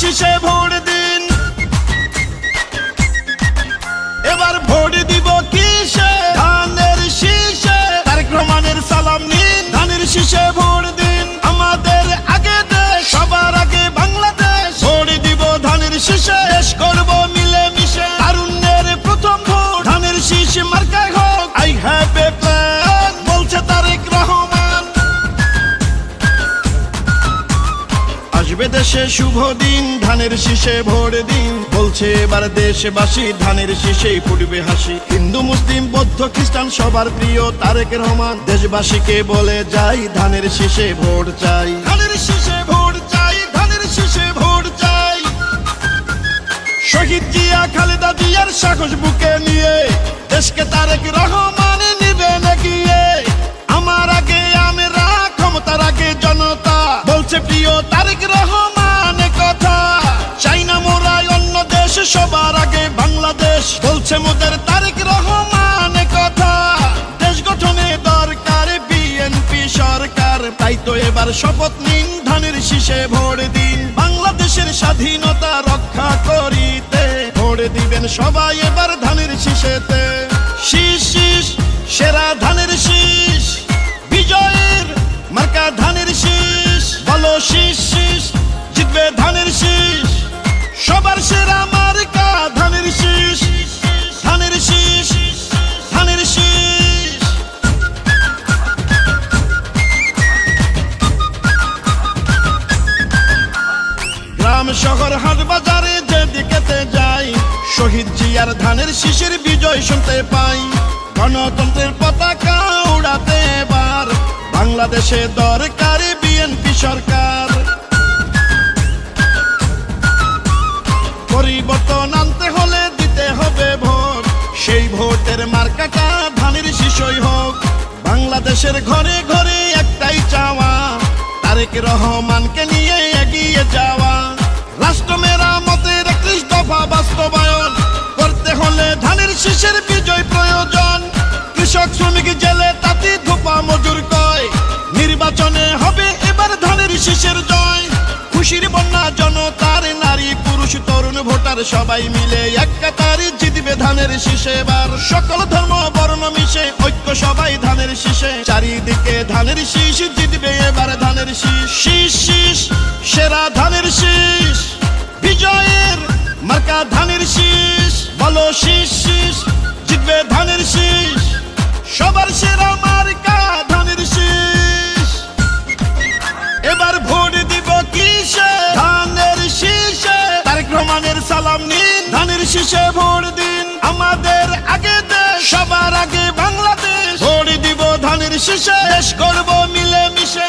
শীষে ভোট দিন। এবার ভোট দিব কিসে? ধানের শীষে। তারেক রহমানের সালাম নিন, ধানের শীষে ভোট দিন। আমাদের আগে দেশ, সবার আগে বাংলাদেশ। ভোট দিব ধানের শীষে, শেষ করব মিলে মিশে। তারুণ্যের প্রথম ভোট ধানের শীষ মার্কায় হোক। আই হ্যাভ এ প্ল্যান বলছে তারেক রহমান। আসবে দেশে শুভ দিন, ধানের শীষে ভোট দিন। বলছে এবার দেশবাসী ধানের শীষেই ফুটবে হাসি। হিন্দু মুসলিম বৌদ্ধ খ্রিস্টান সবার প্রিয় তারেক রহমান। দেশবাসীকে বলে যাই ধানের শীষে ভোট চাই। ধানের শীষে ভোট চাই, ধানের শীষে ভোট চাই। শহীদ জিয়া খালেদা জিয়ার সাহস বুকে নিয়ে দেশকে তারেক রহমান নিবেন এগিয়ে। আমার আগে আমরা, ক্ষমতার আগে জনতা, বলছে প্রিয় তারেক রহমান কথা। চাই না মোরা অন্য দেশ, সবার আগে বাংলাদেশ, বলছে মোদের তারেক রহমান কথা। দেশ গঠনে দরকার বিএনপি সরকার, তাই তো এবার শপথ নিন ধানের শীষে ভোট দিন। বাংলাদেশের স্বাধীনতা রক্ষা করিতে ভোট দিবেন সবাই এবার ধানের শীষেতে। শীষ শীষ সেরা ধানের শীষ, বিজয়ের মার্কা ধানের শীষ। বলো শীষ শীষ, জিতবে ধানের শীষ। সবার সেরা মার্কা ধানের শীষ, ধানের শীষ, ধানের শীষ। গ্রাম শহর হাট বাজারে যেদিকেতে যাই, শহীদ জিয়ার ধানের শীষের বিজয় শুনতে পাই। গণতন্ত্রের পতাকা উড়াতে এবার বাংলাদেশে দরকার বিএনপি সরকার। পরিবর্তন আনতে হলে দিতে হবে ভোট, সেই ভোটের মার্কাটা ধানের শীষই হোক। বাংলাদেশের ঘরে ঘরে একটাই চাওয়া, তারেক রহমানকে নিয়ে এগিয়ে যাওয়া। রাষ্ট্র মেরামতের 31 দফা বাস্তবায়ন করতে হলে ধানের শীষের বিজয় প্রয়োজন। কৃষক শ্রমিক জেলে তাঁতি ধোপা মজুর কয়, নির্বাচনে হবে এবার ধানের শীষের জয়। খুশির বন্যা জনতার, নারী পুরুষ তরুণ ভোটার সবাই মিলে এক কাতারে জিতবে ধানের শীষে এবার। সকল ধর্ম বর্ণ মিশে ঐক্য সবাই ধানের শীষে। চারিদিকে ধানের শীষ, জিতবে এবার ধানের শীষ। শীষ শীষ সেরা ধানের শীষ, বিজয়ের মার্কা ধানের শীষ। বলো শীষ শীষ, জিতবে ধানের শীষ। সবার সেরা মার্কা ধানের শীষ। এবার ভোট দিব কিসে? ধানের শীষে। তারেক রহমানের সালাম নিন, ধানের শীষে ভোট দিন। আমাদের আগে দেশ, সবার আগে বাংলাদেশ। ভোট দিব ধানের শীষে, শেষ করব মিলে মিশে।